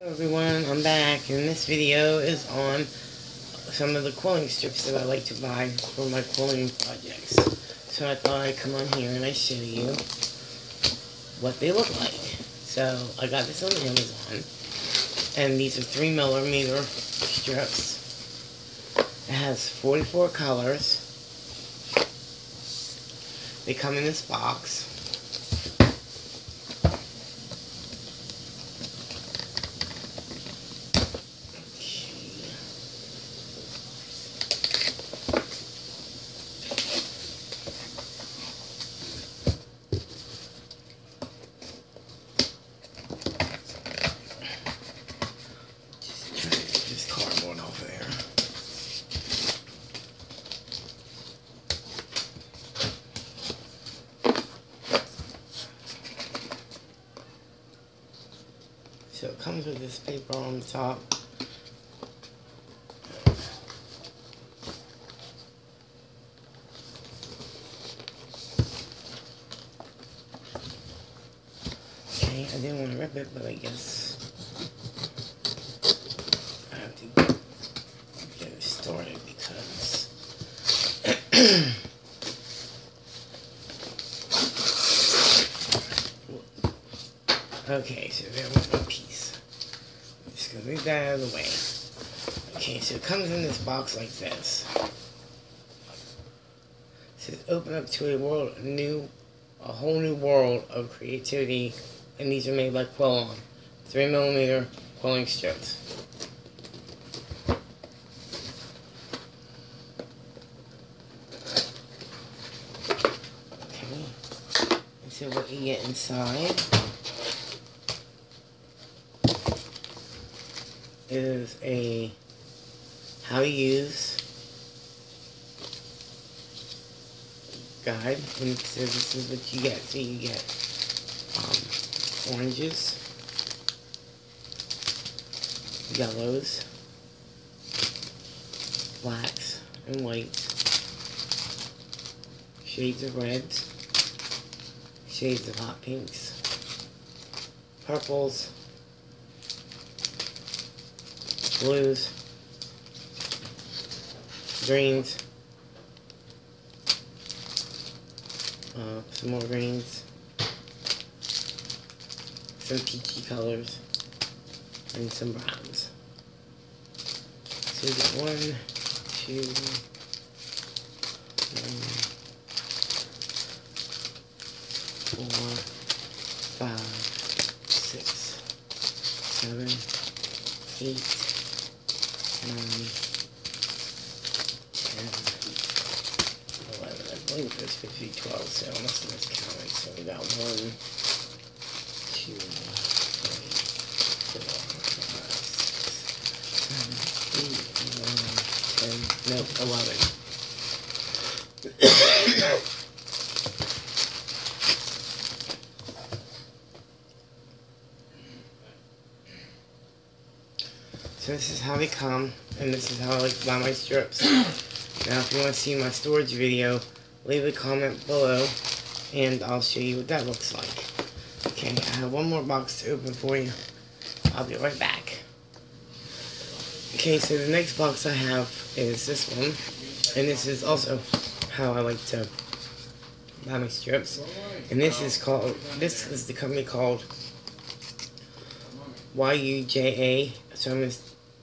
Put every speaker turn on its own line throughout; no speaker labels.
Hello everyone, I'm back, and this video is on some of the quilling strips that I like to buy for my quilling projects. So I thought I'd come on here and I show you what they look like. So I got this on Amazon, and these are 3mm strips. It has 44 colors. They come in this box. Over there. So it comes with this paper on the top. Okay, I didn't want to rip it, but I guess I have to get it started because okay, so there was one piece. I'm just gonna move that out of the way. Okay, so it comes in this box like this. It says open up to a whole new world of creativity, and these are made by Quilling, 3mm quilling strips. Okay, and so what you get inside is a how to use guide, and so this is what you get. So you get oranges, yellows, blacks, and whites, shades of reds, shades of hot pinks, purples, blues, greens, some more greens, some peachy colors, and some browns. So you get 1, 2, 4, 5, 6, 7, 8, 9, 10, 11. I believe it's 12, so I must have miscounted. So we got 1, 2, 3, 4, 5, 6, 7, 8, 9, 10, nope, 11. So this is how they come, and this is how I like to buy my strips. Now if you want to see my storage video, leave a comment below, and I'll show you what that looks like. Okay, I have one more box to open for you. I'll be right back. Okay, so the next box I have is this one, and this is also how I like to buy my strips. And this is the company called YUJA, so I'm going to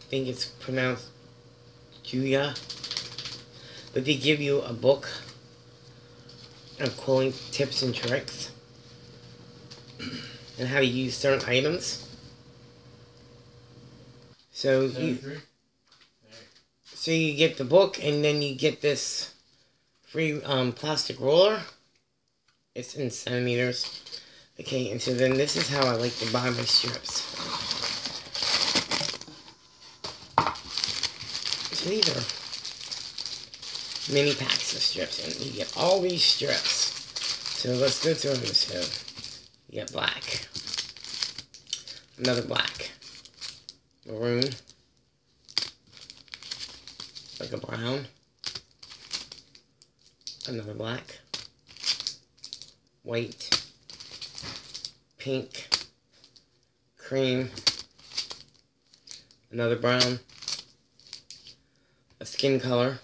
think it's pronounced Juya. But they give you a book of quilling tips and tricks and how to use certain items. So you get the book, and then you get this free plastic roller. It's in centimeters. Okay, and so then this is how I like to buy my strips. So these are mini packs of strips, and you get all these strips. So let's go through them. So you get black, another black, maroon, like a brown, another black, white, pink, cream, another brown, a skin color,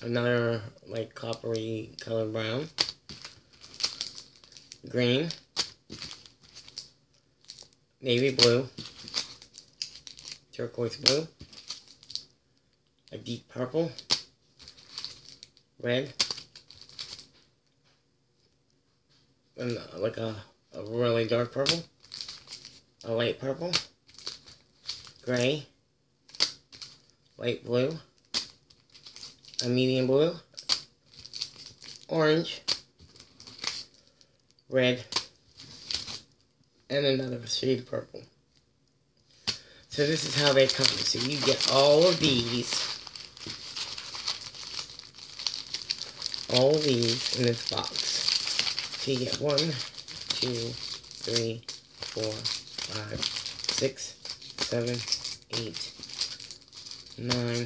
another like coppery colored brown, green, navy blue, turquoise blue, a deep purple, red, and like a really dark purple, a light purple, gray, light blue, a medium blue, orange, red, and another shade of purple. So this is how they come. So you get all of these in this box. So you get 1, 2, 3, 4, 5, 6, 7, 8, 9, 10.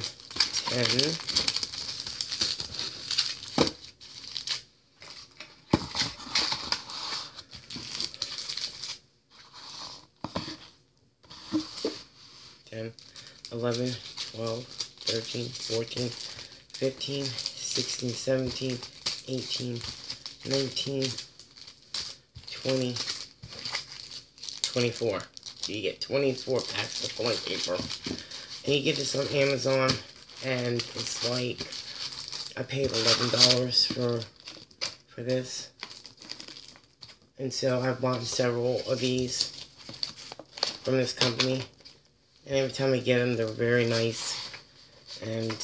10, 11, 12, 13, 14, 15, 16, 17, 18, 19, 20, 24. So you get 24 packs of quilling paper. And you get this on Amazon, and it's like, I paid $11 for this. And so I've bought several of these from this company. And every time I get them, they're very nice. And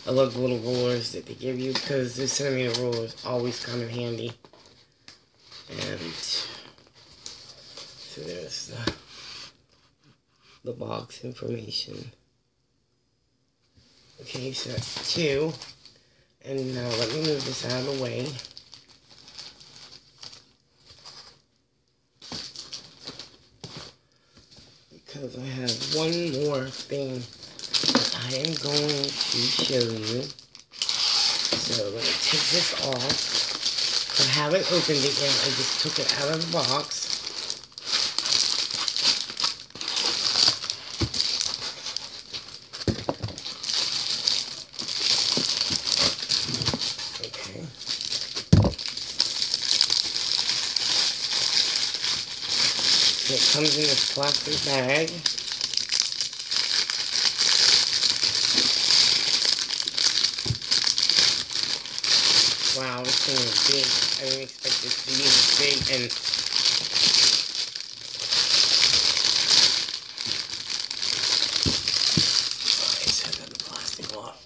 I love the little rulers that they give you, because the centimeter rulers always come in handy. And so there's the box information. Okay, so that's 2. And now let me move this out of the way. Because I have one more thing that I am going to show you. So let me take this off. I haven't opened it yet. I just took it out of the box. Okay. So it comes in this plastic bag. Wow, this thing is big. I didn't expect this to be this big, and alright, so I got the plastic off.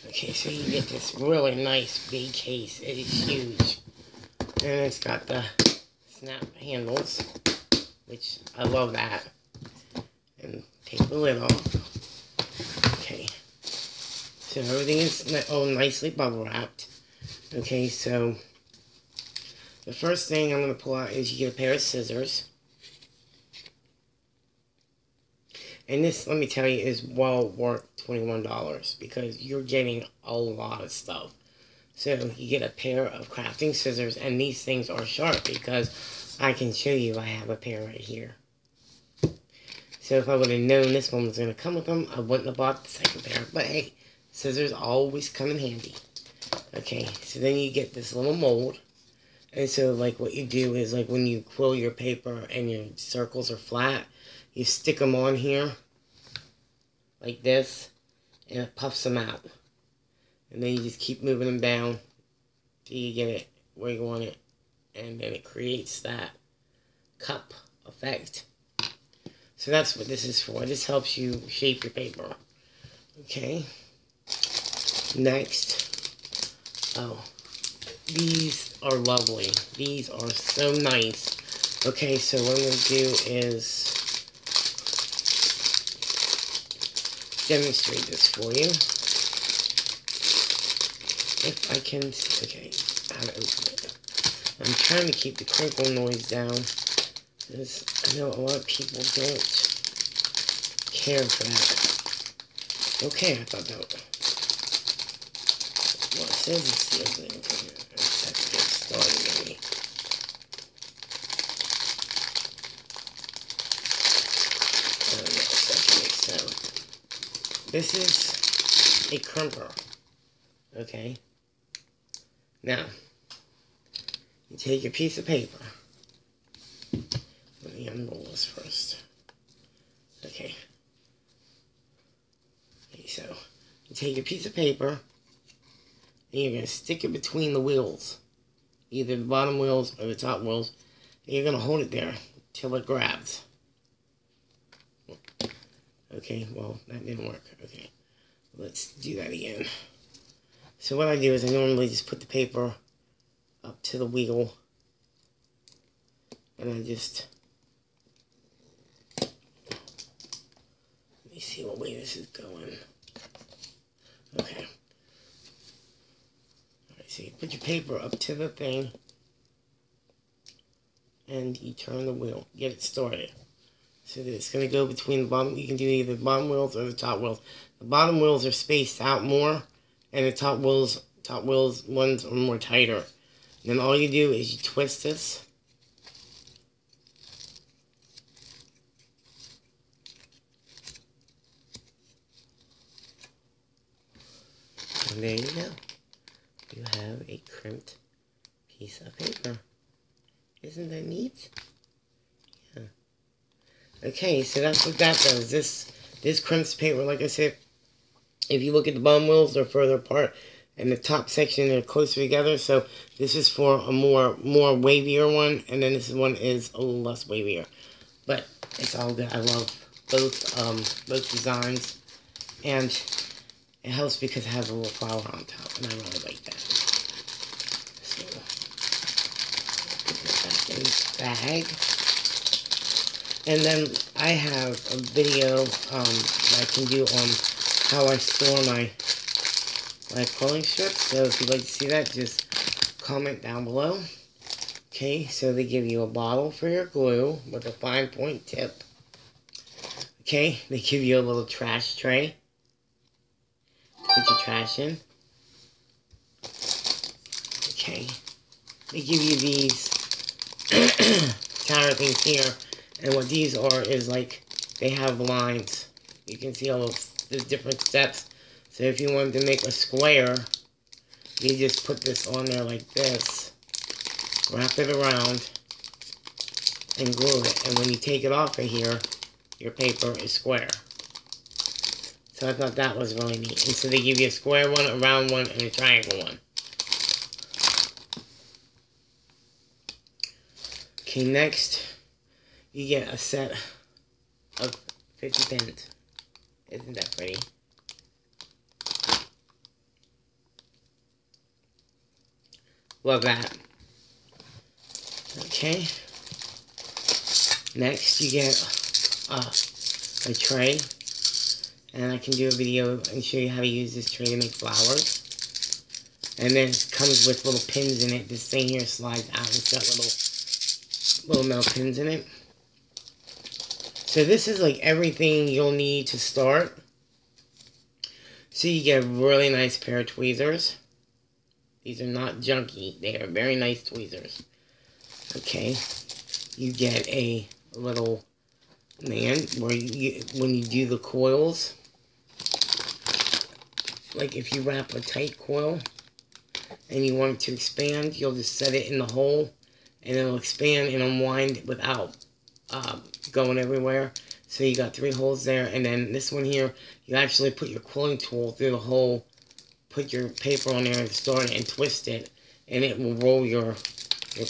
Okay, so you get this really nice big case. It is huge. And it's got the snap handles, which I love that. And take the lid off. Okay. So everything is nicely bubble wrapped. Okay, so the first thing I'm going to pull out is you get a pair of scissors. And this, let me tell you, is well worth $21 because you're getting a lot of stuff. So you get a pair of crafting scissors, and these things are sharp because I can show you I have a pair right here. So if I would have known this one was going to come with them, I wouldn't have bought the second pair. But hey, scissors always come in handy. Okay, so then you get this little mold. And so, like, what you do is, like, when you quill your paper and your circles are flat, you stick them on here, like this, and it puffs them out. And then you just keep moving them down till you get it where you want it. And then it creates that cup effect. So that's what this is for. This helps you shape your paper. Okay. Next. Oh, these are lovely. These are so nice. Okay, so what I'm going to do is demonstrate this for you. If I can, okay, how to open it. I'm trying to keep the crinkle noise down, because I know a lot of people don't care for that. Okay, I thought that was... Well, it says it's the opening. Let's have to get started, maybe. this is a crimper. Okay. Now, you take a piece of paper. Let me unroll this first. Okay. Okay, so you take a piece of paper and you're going to stick it between the wheels. Either the bottom wheels or the top wheels. And you're going to hold it there till it grabs. Okay, well, that didn't work. Okay, let's do that again. So what I do is I normally just put the paper up to the wheel. And I just... Let me see what way this is going. Okay. Alright, so you put your paper up to the thing. And you turn the wheel. Get it started. So that it's going to go between the bottom. You can do either the bottom wheels or the top wheels. The bottom wheels are spaced out more. And the top wheels ones are more tighter. And then all you do is you twist this. And there you go. You have a crimped piece of paper. Isn't that neat? Yeah. Okay, so that's what that does. This crimps paper, like I said, if you look at the bottom wheels, they're further apart, and the top section they're closer together. So this is for a more wavier one, and then this one is a little less wavier. But it's all good. I love both designs, and it helps because it has a little flower on top, and I really like that. So put this back in the bag. And then I have a video that I can do on how I store my quilling strips. So if you'd like to see that, just comment down below. Okay, so they give you a bottle for your glue with a fine point tip. Okay, they give you a little trash tray to put your trash in. Okay, they give you these tower things here. And what these are is like, they have lines. You can see all the different steps. So if you wanted to make a square, you just put this on there like this. Wrap it around. And glue it. And when you take it off of here, your paper is square. So I thought that was really neat. And so they give you a square one, a round one, and a triangle one. Okay, next, you get a set of 50 pins. Isn't that pretty? Love that. Okay. Next, you get a tray. And I can do a video and show you how to use this tray to make flowers. And then it comes with little pins in it. This thing here slides out and it's got little metal pins in it. So this is like everything you'll need to start. So you get a really nice pair of tweezers. These are not junky. They are very nice tweezers. Okay. You get a little man where when you do the coils, like if you wrap a tight coil and you want it to expand, you'll just set it in the hole and it'll expand and unwind without going everywhere. So you got 3 holes there, and then this one here, you actually put your quilling tool through the hole, put your paper on there and start it and twist it, and it will roll your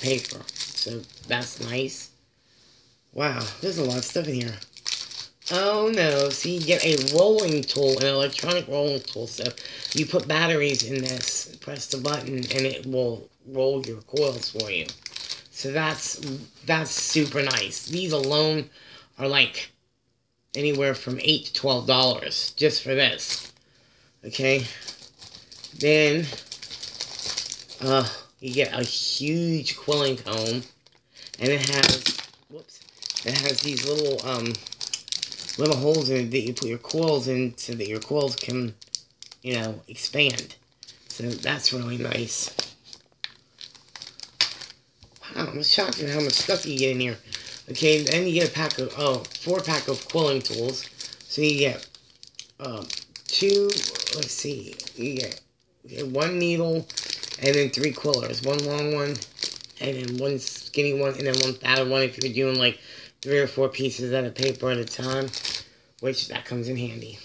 paper. So that's nice. Wow, there's a lot of stuff in here. Oh no, so you get a rolling tool, an electronic rolling tool. So you put batteries in this, press the button, and it will roll your coils for you. So that's super nice. These alone are like anywhere from $8 to $12 just for this. Okay. Then you get a huge quilling comb, and it has these little holes in it that you put your coils in so that your coils can, you know, expand. So that's really nice. Wow, I'm shocked at how much stuff you get in here. Okay, then you get a pack of 4-pack of quilling tools. So you get two, let's see, you get one needle and then 3 quillers. One long one and then one skinny one and then one fatter one if you're doing like 3 or 4 pieces of paper at a time, which that comes in handy.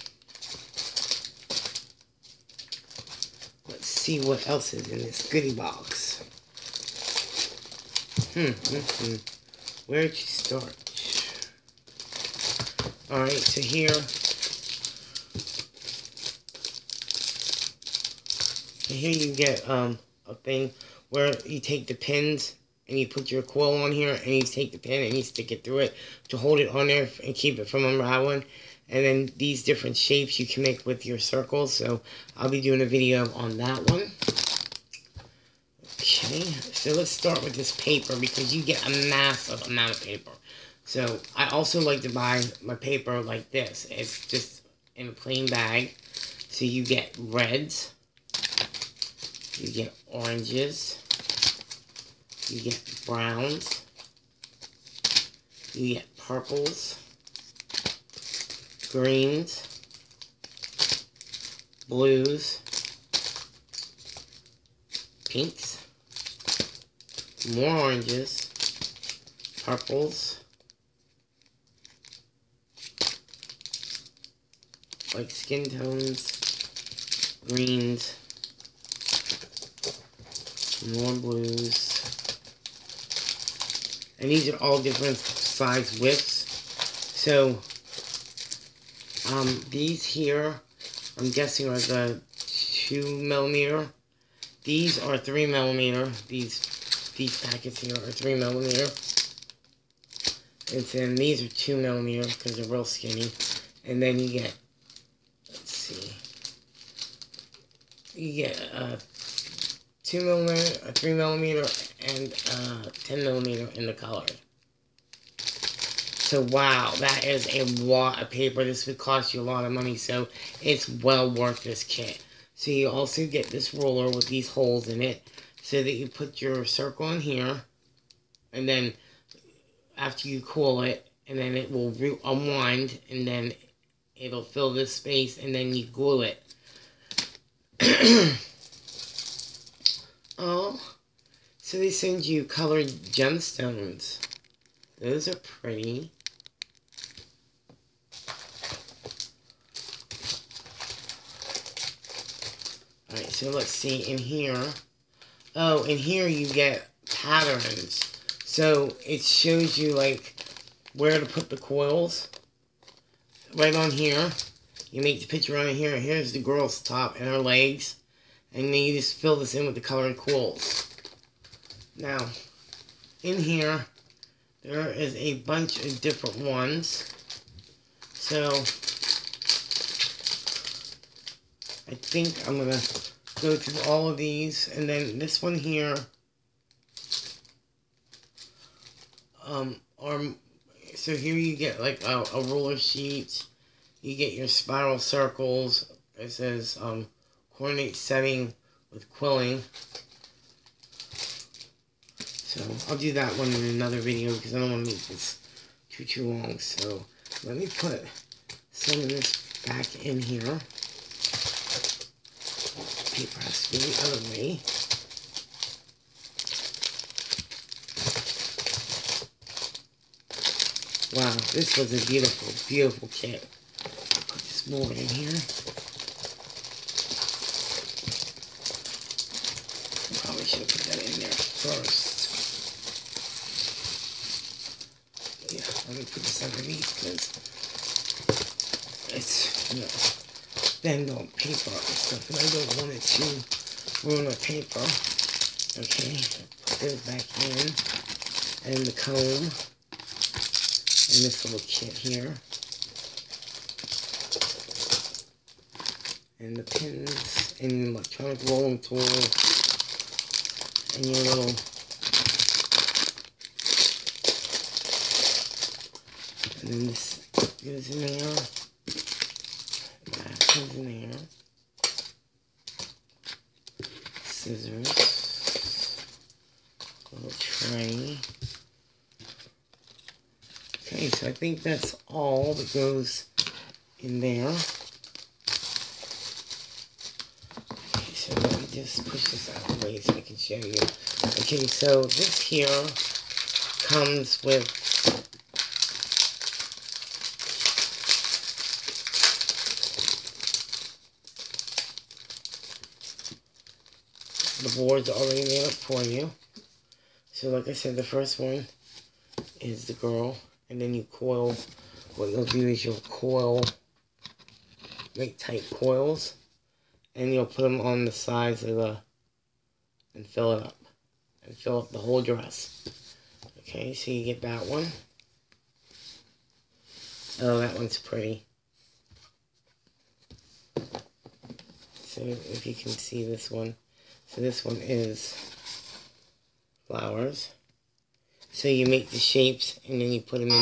Let's see what else is in this goodie box. Where'd you start? Alright, so here you get a thing where you take the pins and you put your quill on here and you take the pin and you stick it through it to hold it on there and keep it from unraveling. And then these different shapes you can make with your circles, so I'll be doing a video on that one. Okay, so let's start with this paper because you get a massive amount of paper. So I also like to buy my paper like this. It's just in a plain bag. So you get reds, you get oranges, you get browns, you get purples, greens, blues, pinks, more oranges, purples, like skin tones, greens, more blues, and these are all different size widths. So these here I'm guessing are the 2mm. These are 3mm. These packets here are 3mm. And then these are 2mm because they're real skinny. And then you get, let's see, you get 2mm, a 3mm, and 10mm in the color. So wow, that is a lot of paper. This would cost you a lot of money, so it's well worth this kit. So you also get this roller with these holes in it, so that you put your circle in here, and then after you cool it, and then it will unwind, and then it'll fill this space, and then you glue it. Oh, so they send you colored gemstones. Those are pretty. Alright, so let's see, in here. Oh, in here you get patterns. So it shows you, like, where to put the coils. Right on here. You make the picture on here. Here's the girl's top and her legs. And then you just fill this in with the colored quills. Now, in here, there is a bunch of different ones. So, I think I'm going to go through all of these. And then this one here, so here you get like a roller sheet. You get your spiral circles. It says, coordinate setting with quilling. So I'll do that one in another video because I don't want to make this too long. So let me put some of this back in here. Paper has to be the other way. Wow, this was a beautiful, beautiful kit. Put this board in here. Probably should have put that in there first. Yeah, let me put this underneath because it's, you know, bend on paper and stuff, and I don't want it to ruin the paper. Okay, put this back in, and the comb, and this little kit here, and the pins, and the electronic rolling tool, and your little and then this goes in there, that goes in there, scissors, a little tray. Okay, so I think that's all that goes in there. just push this out of the way so I can show you. Okay, so this here comes with the board's already made up for you. So like I said, the first one is the girl, and then you coil. What you'll do is you'll coil, make tight coils, and you'll put them on the sides of the, and fill it up. And fill up the whole dress. Okay, so you get that one. Oh, that one's pretty. So if you can see this one. So this one is flowers. So you make the shapes and then you put them in there.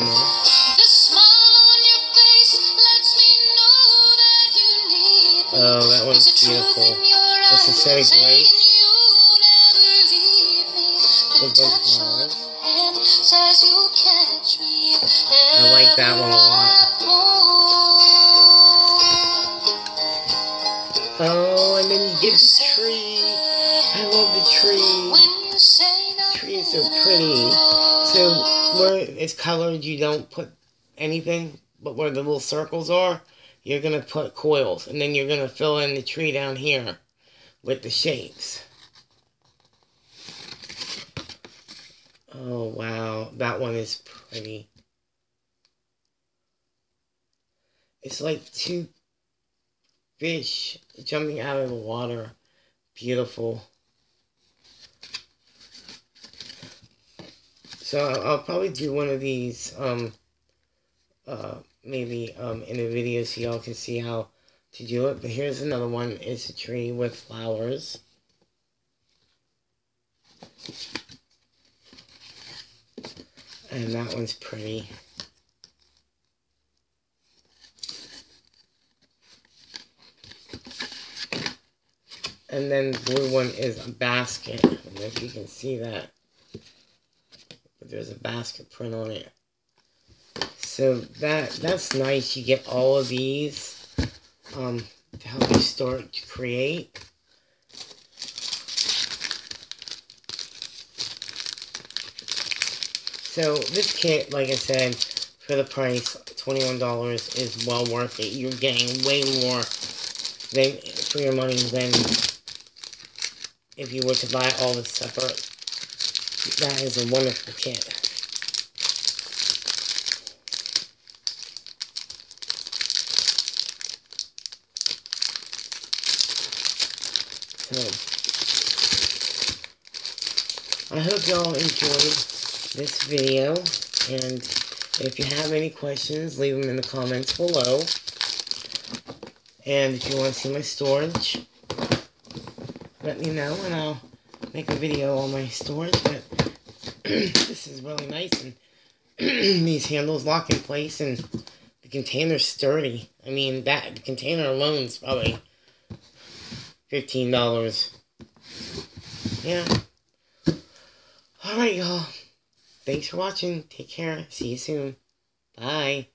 Oh, that one's beautiful. It's a set of grapes. With those flowers. I like that one a lot. Oh, and then you get the tree. I love the tree. The tree is so pretty. So where it's colored, you don't put anything, but where the little circles are, you're going to put coils. And then you're going to fill in the tree down here with the shapes. Oh, wow. That one is pretty. It's like two fish jumping out of the water. Beautiful. So I'll probably do one of these, maybe in a video so y'all can see how to do it. But here's another one. It's a tree with flowers. And that one's pretty. And then the blue one is a basket. I don't know if you can see that. But there's a basket print on it. So that's nice. You get all of these to help you start to create. So this kit, like I said, for the price, $21, is well worth it. You're getting way more for your money than if you were to buy all this separate. That is a wonderful kit. So I hope y'all enjoyed this video, and if you have any questions, leave them in the comments below. And if you want to see my storage, let me know and I'll make a video on my storage. But this is really nice, and these handles lock in place, and the container's sturdy. I mean, the container alone is probably $15. Yeah. Alright, y'all. Thanks for watching. Take care. See you soon. Bye.